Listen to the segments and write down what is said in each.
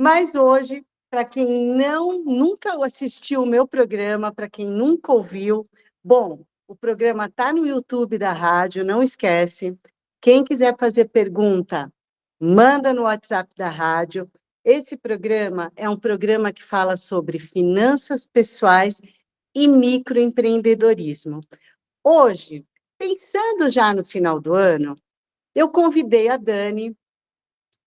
Mas hoje, para quem nunca assistiu o meu programa, para quem nunca ouviu, bom, o programa está no YouTube da rádio, não esquece. Quem quiser fazer pergunta, manda no WhatsApp da rádio. Esse programa é um programa que fala sobre finanças pessoais e microempreendedorismo. Hoje, pensando já no final do ano, eu convidei a Dani,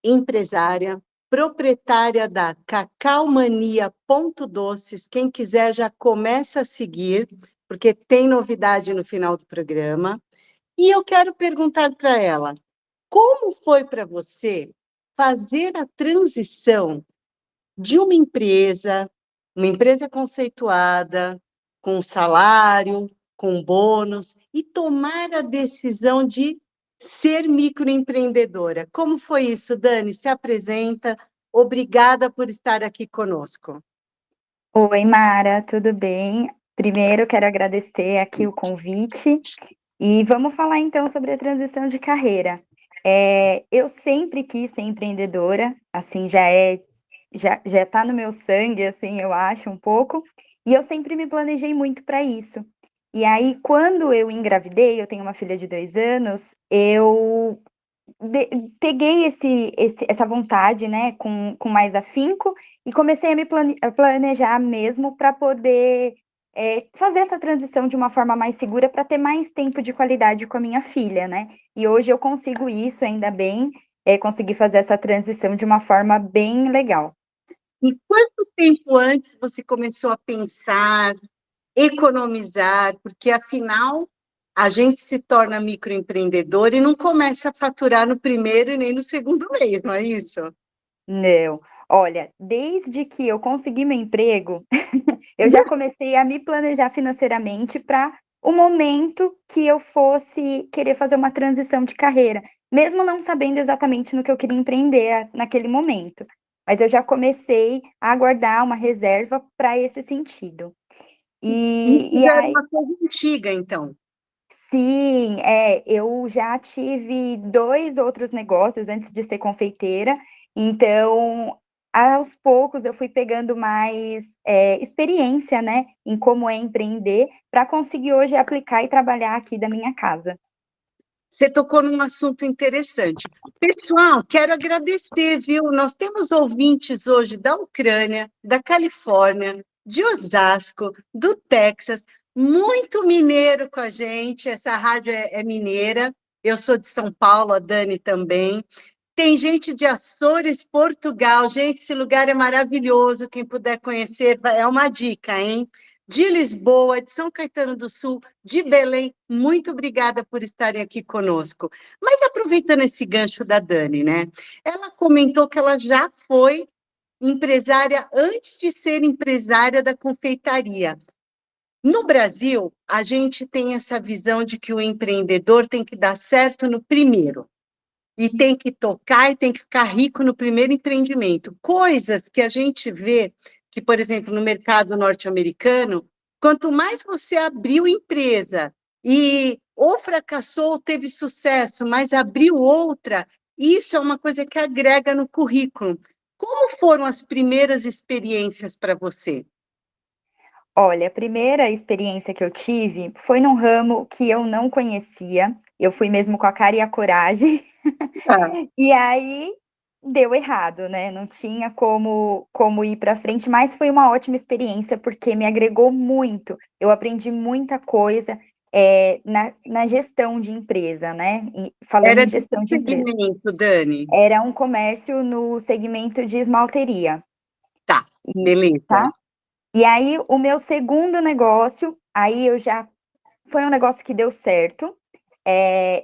empresária, proprietária da cacaomania.doces. Quem quiser já começa a seguir, porque tem novidade no final do programa. E eu quero perguntar para ela, como foi para você fazer a transição de uma empresa conceituada, com salário, com bônus, e tomar a decisão de ser microempreendedora. Como foi isso, Dani? Se apresenta. Obrigada por estar aqui conosco. Oi, Mara, tudo bem? Primeiro, quero agradecer aqui o convite e vamos falar então sobre a transição de carreira. Eu sempre quis ser empreendedora, assim, já está no meu sangue, assim, eu acho, um pouco, e eu sempre me planejei muito para isso. E aí, quando eu engravidei, eu tenho uma filha de 2 anos, eu peguei essa vontade, né, com mais afinco e comecei a planejar mesmo para poder fazer essa transição de uma forma mais segura para ter mais tempo de qualidade com a minha filha, né? E hoje eu consigo isso, ainda bem, conseguir fazer essa transição de uma forma bem legal. E quanto tempo antes você começou a pensar, economizar, porque afinal a gente se torna microempreendedor e não começa a faturar no primeiro e nem no segundo mês, não é isso? Não, olha, desde que eu consegui meu emprego, eu já comecei a me planejar financeiramente para o momento que eu fosse querer fazer uma transição de carreira, mesmo não sabendo exatamente no que eu queria empreender naquele momento. Mas eu já comecei a guardar uma reserva para esse sentido. Isso E já era aí, uma coisa antiga, então. sim, eu já tive 2 outros negócios antes de ser confeiteira, então, aos poucos eu fui pegando mais, experiência, né, em como é empreender, para conseguir hoje aplicar e trabalhar aqui da minha casa. Você tocou num assunto interessante. Pessoal, quero agradecer, viu? Nós temos ouvintes hoje da Ucrânia, da Califórnia, de Osasco, do Texas, muito mineiro com a gente. Essa rádio é mineira. Eu sou de São Paulo, a Dani também. Tem gente de Açores, Portugal. Gente, esse lugar é maravilhoso. Quem puder conhecer, é uma dica, hein? De Lisboa, de São Caetano do Sul, de Belém. Muito obrigada por estarem aqui conosco. Mas aproveitando esse gancho da Dani, né? Ela comentou que ela já foi empresária antes de ser empresária da confeitaria. No Brasil, a gente tem essa visão de que o empreendedor tem que dar certo no primeiro. E tem que tocar e tem que ficar rico no primeiro empreendimento. Coisas que a gente vê que, por exemplo, no mercado norte-americano, quanto mais você abriu empresa e ou fracassou ou teve sucesso, mas abriu outra, isso é uma coisa que agrega no currículo. Como foram as primeiras experiências para você? Olha, a primeira experiência que eu tive foi num ramo que eu não conhecia, eu fui mesmo com a cara e a coragem. Ah, E aí deu errado, né? Não tinha como ir para frente, mas foi uma ótima experiência porque me agregou muito. Eu aprendi muita coisa na gestão de empresa, né? Falando era em de que gestão de empresa. segmento, Dani? Era um comércio no segmento de esmalteria, Tá, e, beleza. tá? E aí o meu segundo negócio, aí eu já foi um negócio que deu certo.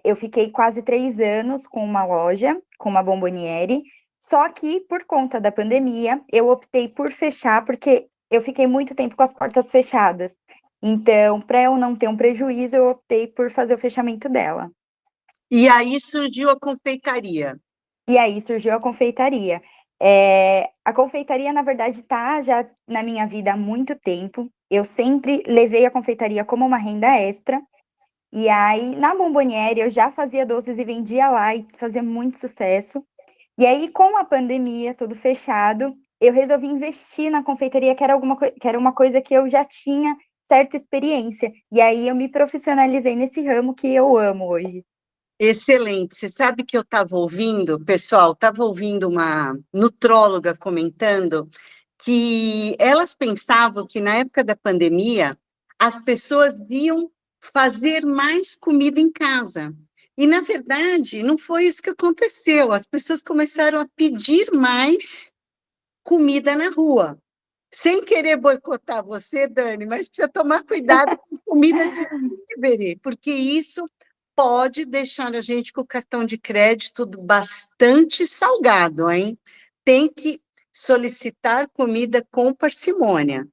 Eu fiquei quase 3 anos com uma loja, com uma bomboniere, só que por conta da pandemia, eu optei por fechar, porque eu fiquei muito tempo com as portas fechadas. Então, para eu não ter um prejuízo, eu optei por fazer o fechamento dela. E aí surgiu a confeitaria. E aí surgiu a confeitaria. A confeitaria, na verdade, está já na minha vida há muito tempo. Eu sempre levei a confeitaria como uma renda extra. E aí, na Bomboniere, eu já fazia doces e vendia lá e fazia muito sucesso. E aí, com a pandemia, tudo fechado, eu resolvi investir na confeitaria, que era uma coisa que eu já tinha certa experiência. E aí eu me profissionalizei nesse ramo que eu amo hoje. Excelente. Você sabe que eu estava ouvindo, pessoal, estava ouvindo uma nutróloga comentando que elas pensavam que na época da pandemia as pessoas iam fazer mais comida em casa. E, na verdade, não foi isso que aconteceu. As pessoas começaram a pedir mais comida na rua. Sem querer boicotar você, Dani, mas precisa tomar cuidado com comida de delivery, porque isso pode deixar a gente com o cartão de crédito bastante salgado, hein? Tem que solicitar comida com parcimônia,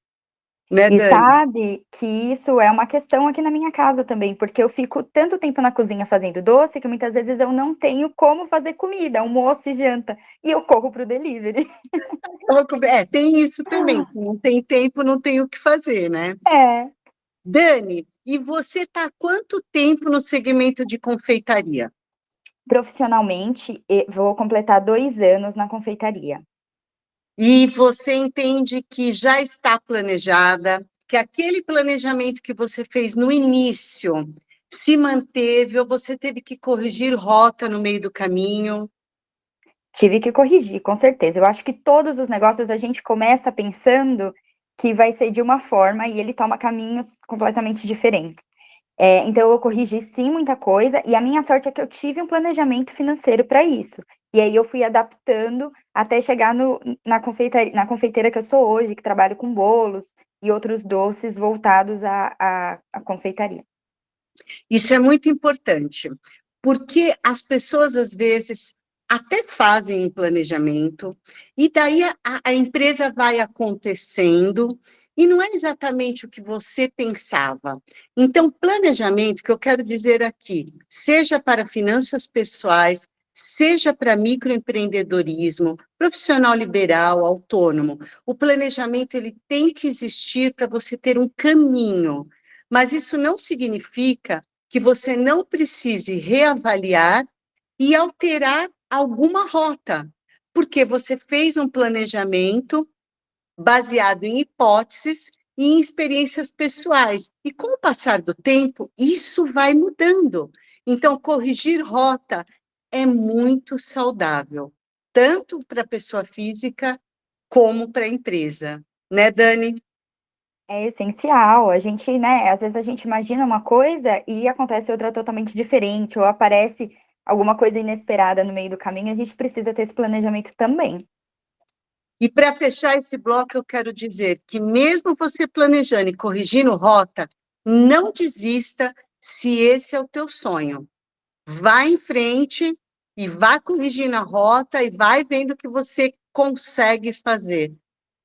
né, E Dani? sabe que isso é uma questão aqui na minha casa também, porque eu fico tanto tempo na cozinha fazendo doce que muitas vezes eu não tenho como fazer comida, almoço e janta, e eu corro para o delivery. Tem isso também. Não tem tempo, não tem o que fazer, né? É, Dani, e você está há quanto tempo no segmento de confeitaria? profissionalmente, vou completar 2 anos na confeitaria. E você entende que já está planejada, que aquele planejamento que você fez no início se manteve, ou você teve que corrigir rota no meio do caminho? Tive que corrigir, com certeza. Eu acho que todos os negócios a gente começa pensando que vai ser de uma forma e ele toma caminhos completamente diferentes. Então, eu corrigi sim muita coisa, e a minha sorte é que eu tive um planejamento financeiro para isso. E aí eu fui adaptando até chegar na confeiteira que eu sou hoje, que trabalho com bolos e outros doces voltados à confeitaria. Isso é muito importante, porque as pessoas, às vezes, até fazem um planejamento, e daí a empresa vai acontecendo, e não é exatamente o que você pensava. Então, planejamento, que eu quero dizer aqui, seja para finanças pessoais, seja para microempreendedorismo, profissional liberal, autônomo, o planejamento ele tem que existir para você ter um caminho. Mas isso não significa que você não precise reavaliar e alterar alguma rota, porque você fez um planejamento baseado em hipóteses e em experiências pessoais. E com o passar do tempo, isso vai mudando. Então, corrigir rota é muito saudável, tanto para a pessoa física como para a empresa. Né, Dani? É essencial. A gente, né, às vezes a gente imagina uma coisa e acontece outra totalmente diferente, ou aparece alguma coisa inesperada no meio do caminho, a gente precisa ter esse planejamento também. E para fechar esse bloco, eu quero dizer que, mesmo você planejando e corrigindo rota, não desista se esse é o teu sonho. Vá em frente e vá corrigindo a rota e vai vendo o que você consegue fazer.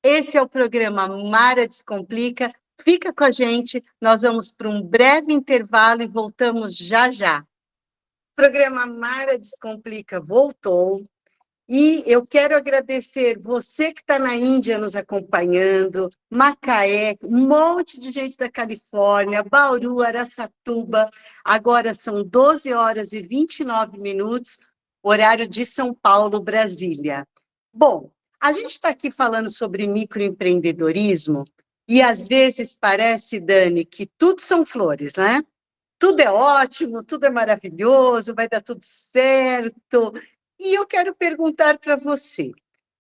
Esse é o programa Mara Descomplica. Fica com a gente, nós vamos para um breve intervalo e voltamos já já. O programa Mara Descomplica voltou. E eu quero agradecer você que está na Índia nos acompanhando, Macaé, um monte de gente da Califórnia, Bauru, Araçatuba. Agora são 12 horas e 29 minutos, horário de São Paulo, Brasília. Bom, a gente está aqui falando sobre microempreendedorismo e às vezes parece, Dani, que tudo são flores, né? Tudo é ótimo, tudo é maravilhoso, vai dar tudo certo. E eu quero perguntar para você,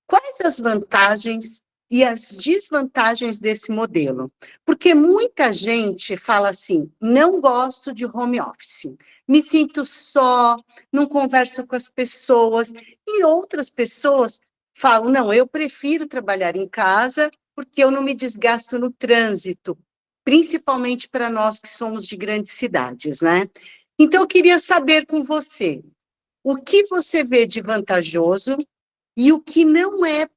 quais as vantagens e as desvantagens desse modelo? Porque muita gente fala assim, não gosto de home office, me sinto só, não converso com as pessoas, e outras pessoas falam, não, eu prefiro trabalhar em casa porque eu não me desgasto no trânsito, principalmente para nós que somos de grandes cidades, né? Então, eu queria saber com você, o que você vê de vantajoso e o que não é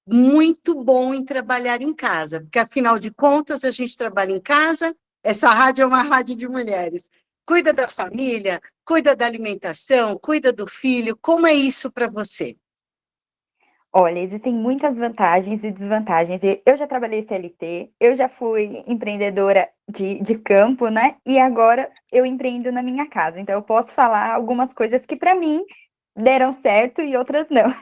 muito bom em trabalhar em casa, porque, afinal de contas, a gente trabalha em casa, essa rádio é uma rádio de mulheres. Cuida da família, cuida da alimentação, cuida do filho, como é isso para você? Olha, existem muitas vantagens e desvantagens. Eu já trabalhei CLT, eu já fui empreendedora de campo, né? E agora eu empreendo na minha casa. Então, eu posso falar algumas coisas que, para mim, deram certo e outras não.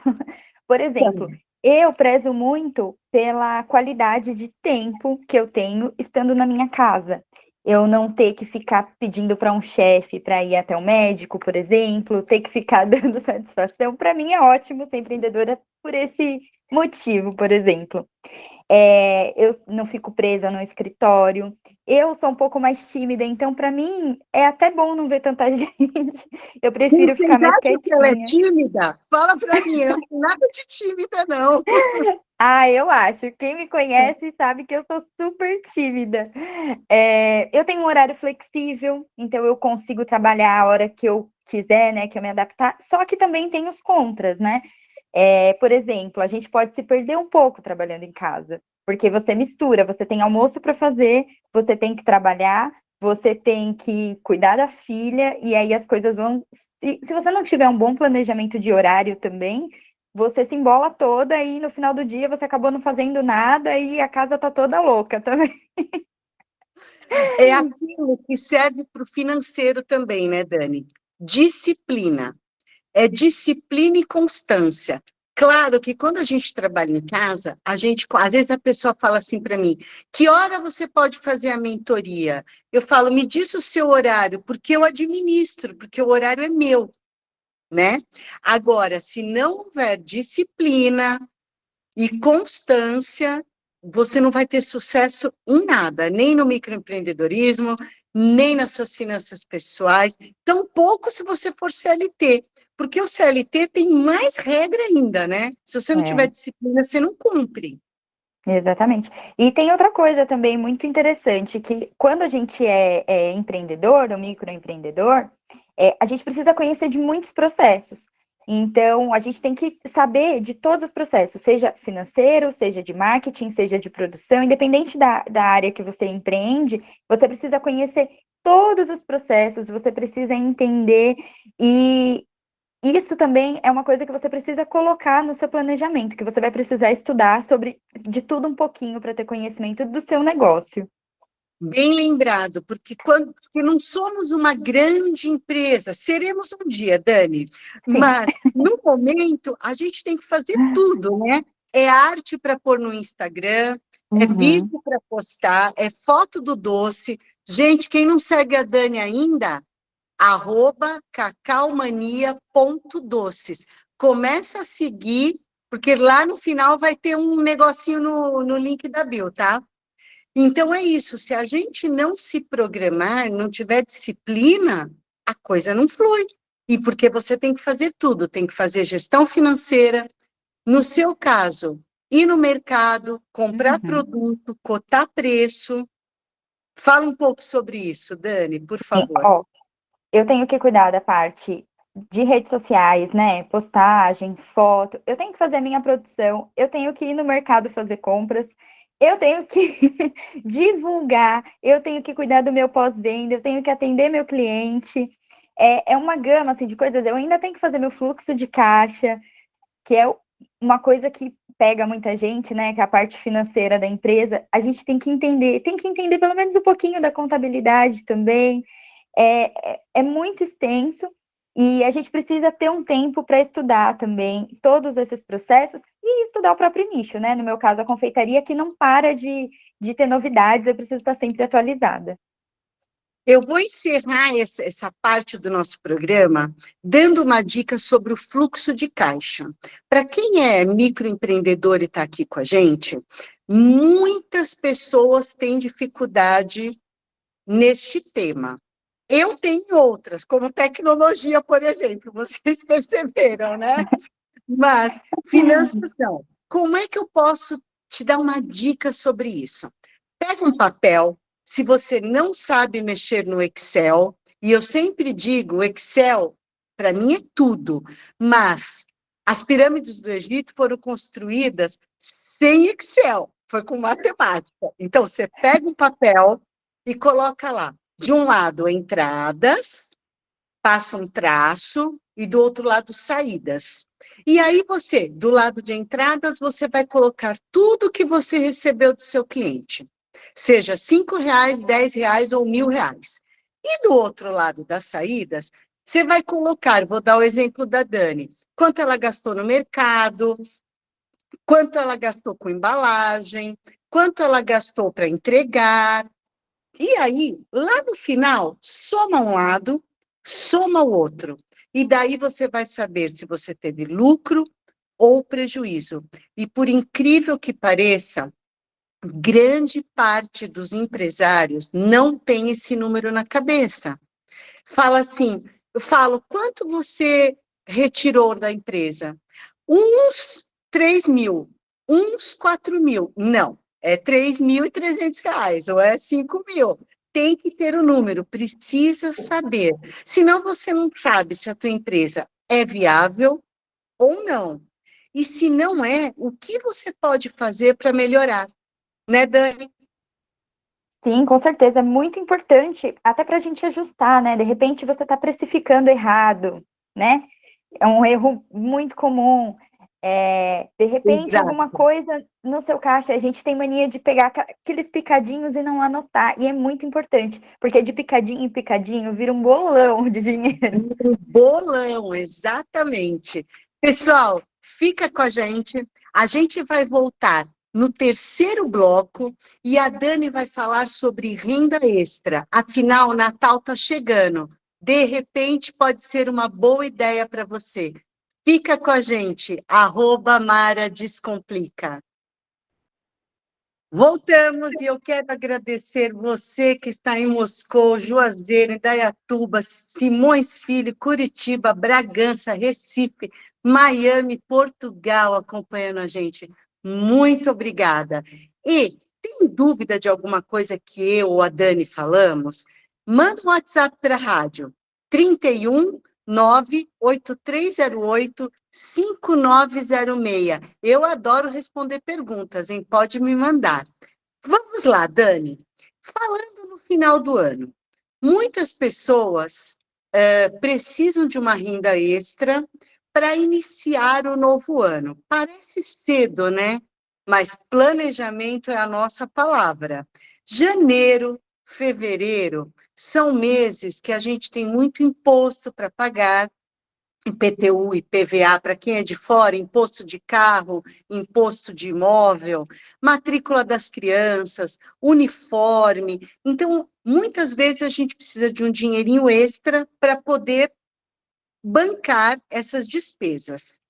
Por exemplo, eu prezo muito pela qualidade de tempo que eu tenho estando na minha casa. Eu não ter que ficar pedindo para um chefe para ir até o médico, por exemplo, ter que ficar dando satisfação. Para mim é ótimo ser empreendedora por esse motivo, por exemplo. Eu não fico presa no escritório. Eu sou um pouco mais tímida, então para mim é até bom não ver tanta gente. Eu prefiro Vocês ficar mais acham que ela é quietinha. tímida? Fala para mim, eu não tenho nada de tímida, não. Ah, eu acho. Quem me conhece sabe que eu sou super tímida. Eu tenho um horário flexível, então eu consigo trabalhar a hora que eu quiser, né? Que eu me adaptar. Só que também tem os contras, né? Por exemplo, a gente pode se perder um pouco trabalhando em casa, porque você mistura, você tem almoço para fazer, você tem que trabalhar, você tem que cuidar da filha, e aí as coisas vão. Se você não tiver um bom planejamento de horário também, você se embola toda e no final do dia você acabou não fazendo nada e a casa tá toda louca também. É aquilo que serve para o financeiro também, né, Dani? Disciplina. É disciplina e constância. Claro que quando a gente trabalha em casa, às vezes a pessoa fala assim para mim: que hora você pode fazer a mentoria? Eu falo: me diz o seu horário, porque eu administro, porque o horário é meu, né? Agora, se não houver disciplina e constância, você não vai ter sucesso em nada, nem no microempreendedorismo, nem nas suas finanças pessoais, tampouco se você for CLT, porque o CLT tem mais regra ainda, né? Se você não tiver É, disciplina, você não cumpre. exatamente. E tem outra coisa também muito interessante, que quando a gente é empreendedor, ou microempreendedor, a gente precisa conhecer de muitos processos. Então, a gente tem que saber de todos os processos, seja financeiro, seja de marketing, seja de produção, independente da área que você empreende, você precisa conhecer todos os processos, você precisa entender e isso também é uma coisa que você precisa colocar no seu planejamento, que você vai precisar estudar sobre de tudo um pouquinho para ter conhecimento do seu negócio. Bem lembrado, porque não somos uma grande empresa, seremos um dia, Dani, Sim. mas no momento a gente tem que fazer tudo, né? É arte para pôr no Instagram, é Uhum. vídeo para postar, é foto do doce. Gente, quem não segue a Dani ainda, @cacaomania.doces. Começa a seguir, porque lá no final vai ter um negocinho no link da bio, tá? Então é isso, se a gente não se programar, não tiver disciplina, a coisa não flui. E porque você tem que fazer tudo, tem que fazer gestão financeira, no seu caso, ir no mercado, comprar Uhum. produto, cotar preço. Fala um pouco sobre isso, Dani, por Sim, favor. ó, eu tenho que cuidar da parte de redes sociais, né? Postagem, foto. Eu tenho que fazer a minha produção. Eu tenho que ir no mercado fazer compras. Eu tenho que divulgar. Eu tenho que cuidar do meu pós-venda. Eu tenho que atender meu cliente. É uma gama assim de coisas. Eu ainda tenho que fazer meu fluxo de caixa, que é uma coisa que pega muita gente, né? Que é a parte financeira da empresa. A gente tem que entender pelo menos um pouquinho da contabilidade também. É muito extenso e a gente precisa ter um tempo para estudar também todos esses processos e estudar o próprio nicho, né? No meu caso, a confeitaria que não para de ter novidades, eu preciso estar sempre atualizada. Eu vou encerrar essa parte do nosso programa dando uma dica sobre o fluxo de caixa. Para quem é microempreendedor e está aqui com a gente, muitas pessoas têm dificuldade neste tema. Eu tenho outras, como tecnologia, por exemplo, vocês perceberam, né? Mas finanças não. Como é que eu posso te dar uma dica sobre isso? Pega um papel, se você não sabe mexer no Excel, e eu sempre digo, o Excel, para mim, é tudo, mas as pirâmides do Egito foram construídas sem Excel, foi com matemática. Então, você pega um papel e coloca lá, de um lado, entradas, passa um traço, e do outro lado, saídas. E aí você, do lado de entradas, você vai colocar tudo que você recebeu do seu cliente, seja R$ 5, R$ 10 ou R$ 1.000. E do outro lado das saídas, Você vai colocar, vou dar o exemplo da Dani, quanto ela gastou no mercado, quanto ela gastou com embalagem, quanto ela gastou para entregar. E aí, lá no final, soma um lado, soma o outro. E daí você vai saber se você teve lucro ou prejuízo. E por incrível que pareça, grande parte dos empresários não tem esse número na cabeça. Fala assim, eu falo, quanto você retirou da empresa? Uns 3.000, uns 4.000. Não, é R$ 3.300, ou é 5.000. Tem que ter o número, precisa saber. Senão você não sabe se a tua empresa é viável ou não. E se não é, o que você pode fazer para melhorar? Né, Dani? Sim, com certeza, é muito importante, até para a gente ajustar, né? De repente você está precificando errado, né? É um erro muito comum. De repente, alguma Exato. coisa no seu caixa, a gente tem mania de pegar aqueles picadinhos e não anotar, e é muito importante, porque de picadinho em picadinho vira um bolão de dinheiro. Um bolão, exatamente. Pessoal, fica com a gente vai voltar no terceiro bloco e a Dani vai falar sobre renda extra. Afinal, o Natal está chegando. De repente, pode ser uma boa ideia para você. Fica com a gente, @Mara Descomplica. Voltamos e eu quero agradecer você que está em Moscou, Juazeiro, Indaiatuba, Simões Filho, Curitiba, Bragança, Recife, Miami, Portugal, acompanhando a gente. Muito obrigada. E tem dúvida de alguma coisa que eu ou a Dani falamos? Manda um WhatsApp para a rádio, 31 98308 5906. Eu adoro responder perguntas, hein? Pode me mandar. Vamos lá, Dani. Falando no final do ano, muitas pessoas precisam de uma renda extra para iniciar o novo ano. Parece cedo, né? Mas planejamento é a nossa palavra. Janeiro, fevereiro são meses que a gente tem muito imposto para pagar, IPTU, IPVA, para quem é de fora, imposto de carro, imposto de imóvel, matrícula das crianças, uniforme. Então, muitas vezes a gente precisa de um dinheirinho extra para poder bancar essas despesas.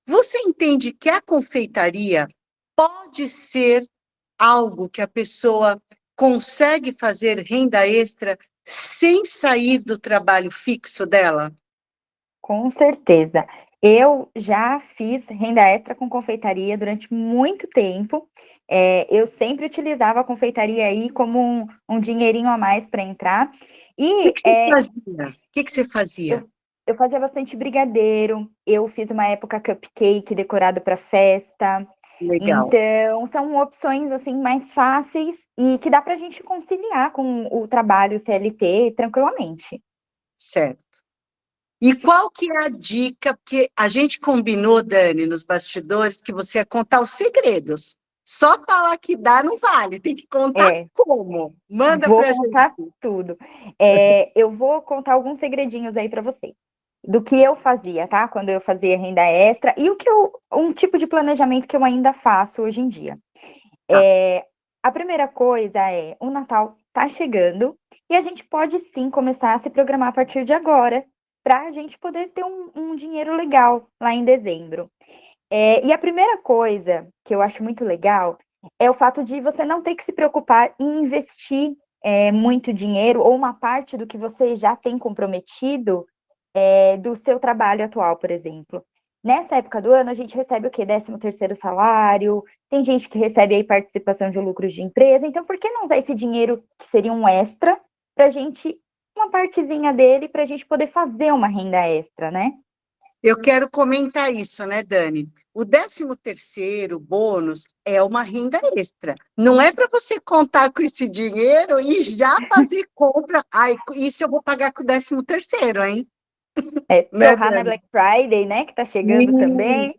Você entende que a confeitaria pode ser algo que a pessoa consegue fazer renda extra sem sair do trabalho fixo dela? Com certeza. Eu já fiz renda extra com confeitaria durante muito tempo. Eu sempre utilizava a confeitaria aí como um dinheirinho a mais para entrar. O E que você fazia? O que você fazia? eu fazia bastante brigadeiro. Eu fiz uma época cupcake decorado para festa. Legal, Então, são opções assim mais fáceis e que dá para a gente conciliar com o trabalho CLT tranquilamente. certo. E qual que é a dica? Porque a gente combinou, Dani, nos bastidores, que você ia contar os segredos. Só falar que dá não vale, tem que contar É, como. Manda vou pra gente. contar tudo. Eu vou contar alguns segredinhos aí para vocês. Do que eu fazia, tá? Quando eu fazia renda extra e um tipo de planejamento que eu ainda faço hoje em dia. Tá. A primeira coisa é, o Natal tá chegando e a gente pode sim começar a se programar a partir de agora para a gente poder ter um dinheiro legal lá em dezembro. E a primeira coisa que eu acho muito legal é o fato de você não ter que se preocupar em investir muito dinheiro ou uma parte do que você já tem comprometido do seu trabalho atual, por exemplo. Nessa época do ano, a gente recebe o quê? 13º salário, tem gente que recebe aí participação de lucros de empresa, então por que não usar esse dinheiro que seria um extra para a gente, uma partezinha dele, para a gente poder fazer uma renda extra, né? Eu quero comentar isso, né, Dani? O 13º bônus é uma renda extra. Não é para você contar com esse dinheiro e já fazer compra. Ai, isso eu vou pagar com o 13º, hein? Né, Torrar na Dani? Black Friday, né? Que tá chegando Isso, também.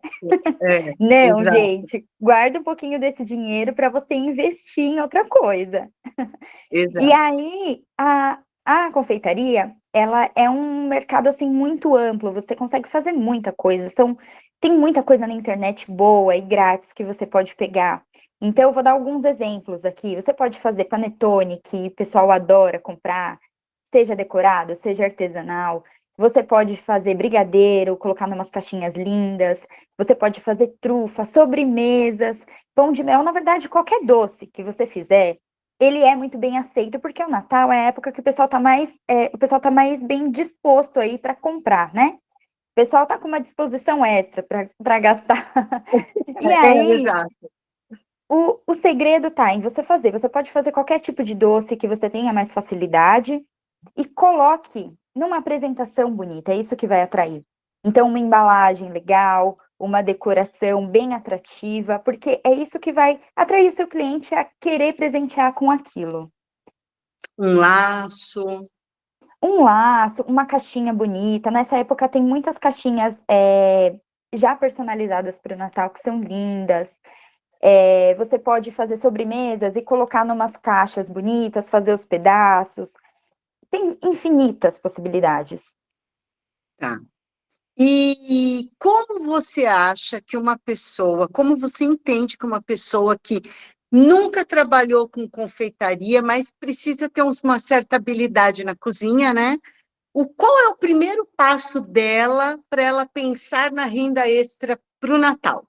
é, Não, exato, gente, guarda um pouquinho desse dinheiro para você investir em outra coisa. E exato. aí, a confeitaria, ela é um mercado, assim, muito amplo, você consegue fazer muita coisa, tem muita coisa na internet boa e grátis que você pode pegar. Então, eu vou dar alguns exemplos aqui. Você pode fazer panetone, que o pessoal adora comprar, seja decorado, seja artesanal. Você pode fazer brigadeiro, colocar numas caixinhas lindas. Você pode fazer trufa, sobremesas, pão de mel. Na verdade, qualquer doce que você fizer, ele é muito bem aceito, porque o Natal é a época que o pessoal tá mais bem disposto aí para comprar, né? O pessoal tá com uma disposição extra para gastar. E aí, Exato. o segredo tá em você fazer. Você pode fazer qualquer tipo de doce que você tenha mais facilidade e coloque numa apresentação bonita. É isso que vai atrair. Então, uma embalagem legal, uma decoração bem atrativa, porque é isso que vai atrair o seu cliente a querer presentear com aquilo. Um laço. Um laço, uma caixinha bonita. Nessa época tem muitas caixinhas já personalizadas para o Natal que são lindas. Você pode fazer sobremesas e colocar numas caixas bonitas, fazer os pedaços. Tem infinitas possibilidades. Tá. E como você acha que uma pessoa, como você entende que uma pessoa que nunca trabalhou com confeitaria, mas precisa ter uma certa habilidade na cozinha, né? Qual é o primeiro passo dela para ela pensar na renda extra para o Natal?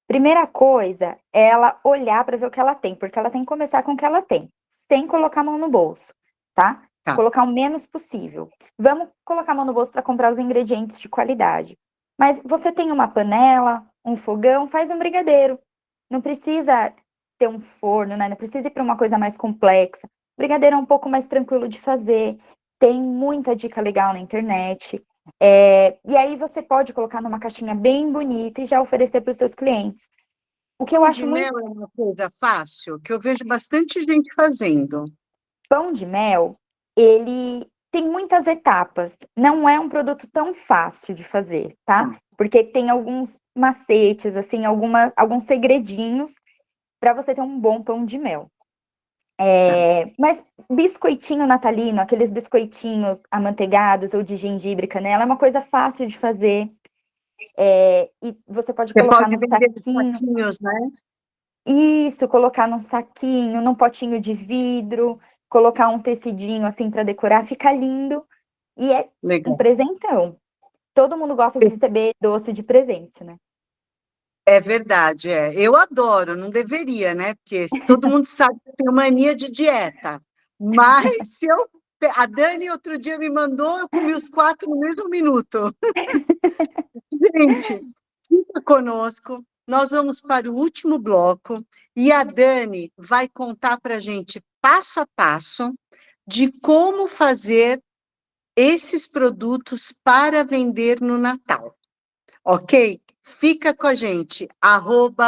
Primeira coisa é ela olhar para ver o que ela tem, porque ela tem que começar com o que ela tem, sem colocar a mão no bolso, tá? Tá. Colocar o menos possível. Vamos colocar a mão no bolso para comprar os ingredientes de qualidade. Mas você tem uma panela, um fogão, faz um brigadeiro. Não precisa ter um forno, né? Não precisa ir para uma coisa mais complexa. Brigadeiro é um pouco mais tranquilo de fazer. Tem muita dica legal na internet. E aí você pode colocar numa caixinha bem bonita e já oferecer para os seus clientes. O que eu Pão de acho muito mel é uma coisa fácil, que eu vejo bastante gente fazendo. pão de mel, ele tem muitas etapas. Não é um produto tão fácil de fazer, Tá. tá? Porque tem alguns macetes, assim, alguns segredinhos para você ter um bom pão de mel. Tá. Mas biscoitinho natalino, aqueles biscoitinhos amanteigados ou de gengibre e canela, é uma coisa fácil de fazer. E você pode Você colocar pode num vender saquinho. saquinhos, né? Isso, colocar num saquinho, num potinho de vidro, colocar um tecidinho assim para decorar, fica lindo e é um Legal. presentão. Todo mundo gosta de receber doce de presente, né? É verdade, é. Eu adoro, não deveria, né? Porque todo mundo sabe que eu tenho mania de dieta. Mas se eu. A Dani outro dia me mandou, eu comi os 4 no mesmo minuto. Gente, fica conosco. Nós vamos para o último bloco e a Dani vai contar para a gente passo a passo de como fazer esses produtos para vender no Natal. Ok? Fica com a gente,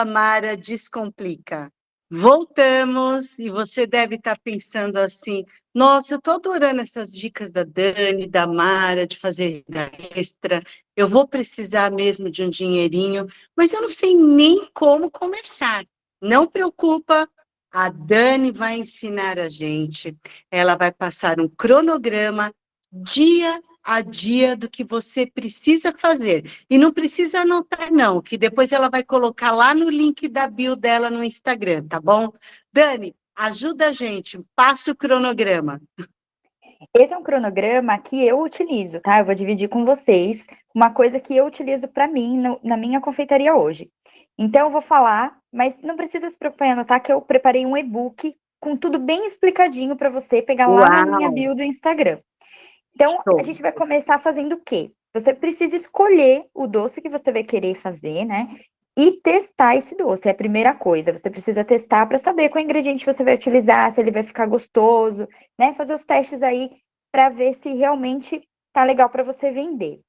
@Mara Descomplica. Voltamos e você deve estar pensando assim, nossa, eu estou adorando essas dicas da Dani, da Mara, de fazer renda extra, eu vou precisar mesmo de um dinheirinho, mas eu não sei nem como começar. Não preocupa, a Dani vai ensinar a gente, ela vai passar um cronograma dia a dia do que você precisa fazer. E não precisa anotar, não, que depois ela vai colocar lá no link da bio dela no Instagram, tá bom? Dani, ajuda a gente, passa o cronograma. Esse é um cronograma que eu utilizo, tá? Eu vou dividir com vocês uma coisa que eu utilizo para mim na minha confeitaria hoje. Então, eu vou falar, mas não precisa se preocupar em anotar que eu preparei um e-book com tudo bem explicadinho para você pegar lá na minha Uau! bio do Instagram. Então, a Show. gente vai começar fazendo o quê? Você precisa escolher o doce que você vai querer fazer, né? E testar esse doce, é a primeira coisa. Você precisa testar para saber qual ingrediente você vai utilizar, se ele vai ficar gostoso, né? Fazer os testes aí para ver se realmente tá legal para você vender.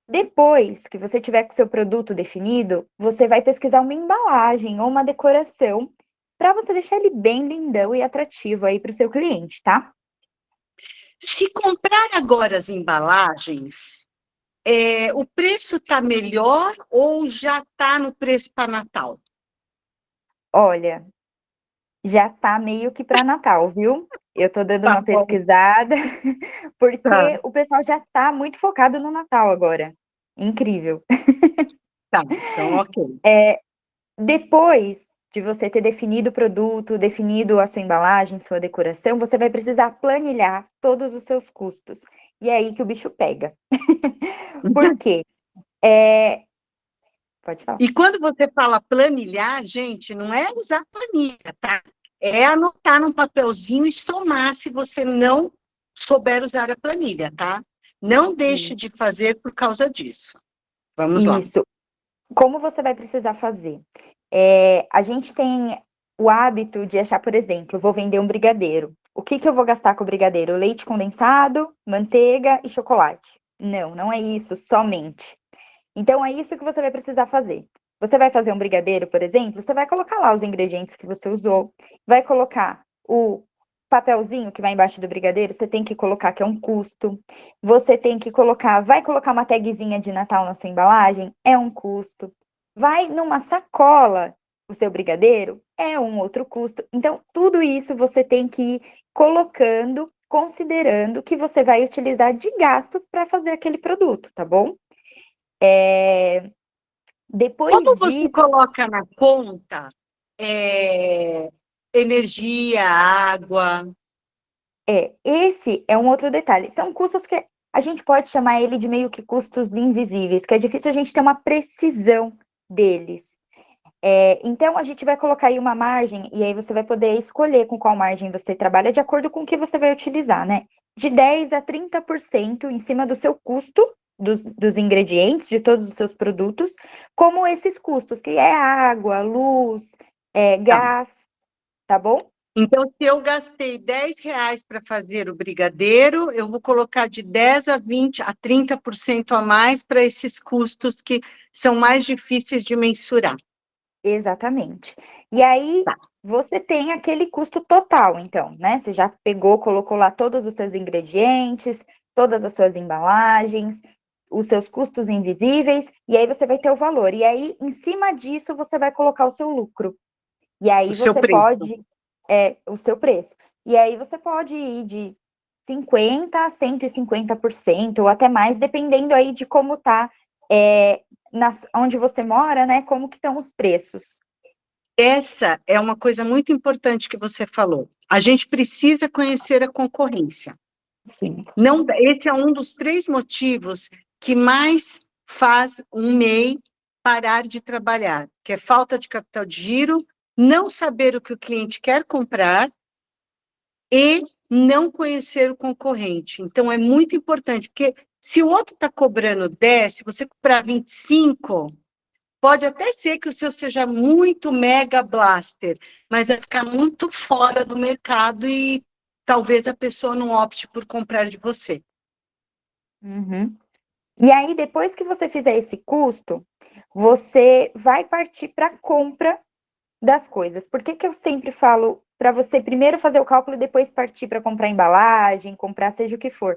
Depois que você tiver com o seu produto definido, você vai pesquisar uma embalagem ou uma decoração para você deixar ele bem lindão e atrativo aí para o seu cliente, tá? Se comprar agora as embalagens, o preço está melhor ou já está no preço para Natal? Olha, já tá meio que para Natal, viu? Eu estou dando Tá uma bom. pesquisada, Tá, porque o pessoal já está muito focado no Natal agora. Incrível. tá. Então, ok. Depois de você ter definido o produto, definido a sua embalagem, sua decoração, você vai precisar planilhar todos os seus custos. E é aí que o bicho pega. Por quê? Pode falar. E quando você fala planilhar, gente, não é usar planilha, tá? É anotar num papelzinho e somar se você não souber usar a planilha, tá? Não deixe de fazer por causa disso. Vamos lá. Isso. Como você vai precisar fazer? A gente tem o hábito de achar, por exemplo, vou vender um brigadeiro. O que eu vou gastar com o brigadeiro? Leite condensado, manteiga e chocolate. Não, não é isso somente. Então, é isso que você vai precisar fazer. Você vai fazer um brigadeiro, por exemplo, você vai colocar lá os ingredientes que você usou, vai colocar o papelzinho que vai embaixo do brigadeiro, você tem que colocar que é um custo. Você tem que colocar, vai colocar uma tagzinha de Natal na sua embalagem, é um custo. Vai numa sacola o seu brigadeiro, é um outro custo. Então, tudo isso você tem que ir colocando, considerando que você vai utilizar de gasto para fazer aquele produto, tá bom? Como Depois você disso, coloca na conta é, energia, água? esse é um outro detalhe. São custos que a gente pode chamar ele de meio que custos invisíveis, que é difícil a gente ter uma precisão deles. Então, a gente vai colocar aí uma margem, e aí você vai poder escolher com qual margem você trabalha, de acordo com o que você vai utilizar, né? De 10 a 30% em cima do seu custo, dos ingredientes, de todos os seus produtos, como esses custos, que é água, luz, Tá. gás, tá bom? Então, se eu gastei R$ 10 para fazer o brigadeiro, eu vou colocar de 10 a 20 a 30% a mais para esses custos que são mais difíceis de mensurar. Exatamente. E aí Tá. você tem aquele custo total, então, né? Você já pegou, colocou lá todos os seus ingredientes, todas as suas embalagens, os seus custos invisíveis, e aí você vai ter o valor. E aí, em cima disso, você vai colocar o seu lucro. E O aí seu você preço. pode, o seu preço. E aí você pode ir de 50% a 150%, ou até mais, dependendo aí de como tá, onde você mora, né? Como que estão os preços. Essa é uma coisa muito importante que você falou. A gente precisa conhecer a concorrência. Sim. Não, esse é um dos 3 motivos que mais faz um MEI parar de trabalhar, que é falta de capital de giro, não saber o que o cliente quer comprar e não conhecer o concorrente. Então, é muito importante, porque se o outro está cobrando 10, se você cobrar 25, pode até ser que o seu seja muito mega blaster, mas vai ficar muito fora do mercado e talvez a pessoa não opte por comprar de você. Uhum. E aí, depois que você fizer esse custo, você vai partir para a compra das coisas. Por que eu sempre falo para você primeiro fazer o cálculo e depois partir para comprar embalagem, comprar seja o que for?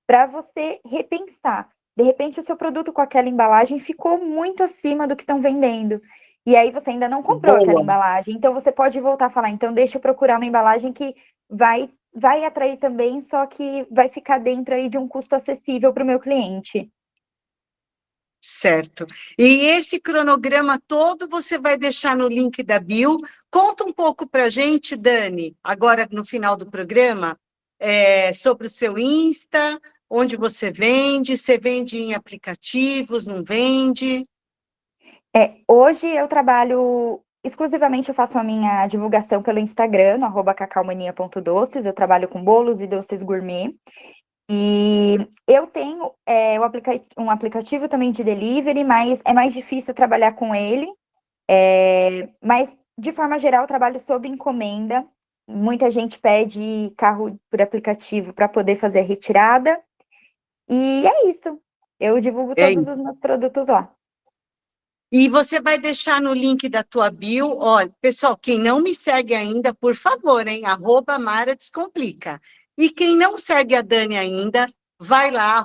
Para você repensar. De repente, o seu produto com aquela embalagem ficou muito acima do que estão vendendo. E aí você ainda não comprou aquela Boa. embalagem. Então você pode voltar a falar, então deixa eu procurar uma embalagem que vai atrair também, só que vai ficar dentro aí de um custo acessível para o meu cliente. Certo. E esse cronograma todo você vai deixar no link da bio. Conta um pouco para a gente, Dani, agora no final do programa, sobre o seu Insta, onde você vende em aplicativos, não vende? Hoje eu trabalho exclusivamente, eu faço a minha divulgação pelo Instagram, no @cacaomania.doces. Eu trabalho com bolos e doces gourmet. E eu tenho um aplicativo também de delivery, mas é mais difícil trabalhar com ele. Mas, de forma geral, eu trabalho sob encomenda. Muita gente pede carro por aplicativo para poder fazer a retirada. E é isso. Eu divulgo É todos isso. os meus produtos lá. E você vai deixar no link da tua bio. Olha, pessoal, quem não me segue ainda, por favor, hein? @Mara Descomplica. E quem não segue a Dani ainda, vai lá,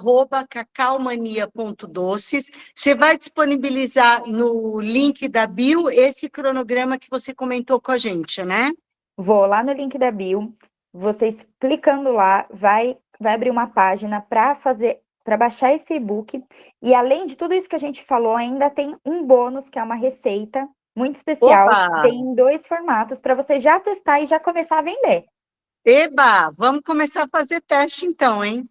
@cacaomania.doces. Você vai disponibilizar no link da bio esse cronograma que você comentou com a gente, né? Vou lá no link da bio, vocês clicando lá, vai abrir uma página para baixar esse e-book. E além de tudo isso que a gente falou, ainda tem um bônus, que é uma receita muito especial. Opa! Tem em 2 formatos para você já testar e já começar a vender. Eba! Vamos começar a fazer teste então, hein?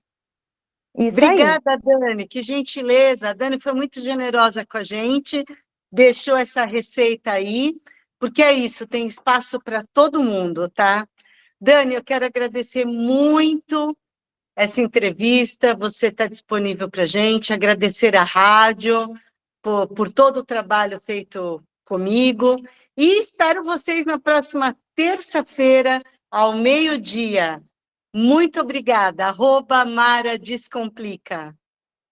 Isso aí. Obrigada, Dani, que gentileza. A Dani foi muito generosa com a gente, deixou essa receita aí, porque é isso, tem espaço para todo mundo, tá? Dani, eu quero agradecer muito essa entrevista, você está disponível para a gente, agradecer à rádio por todo o trabalho feito comigo, e espero vocês na próxima terça-feira, ao meio-dia. Muito obrigada. @Mara Descomplica.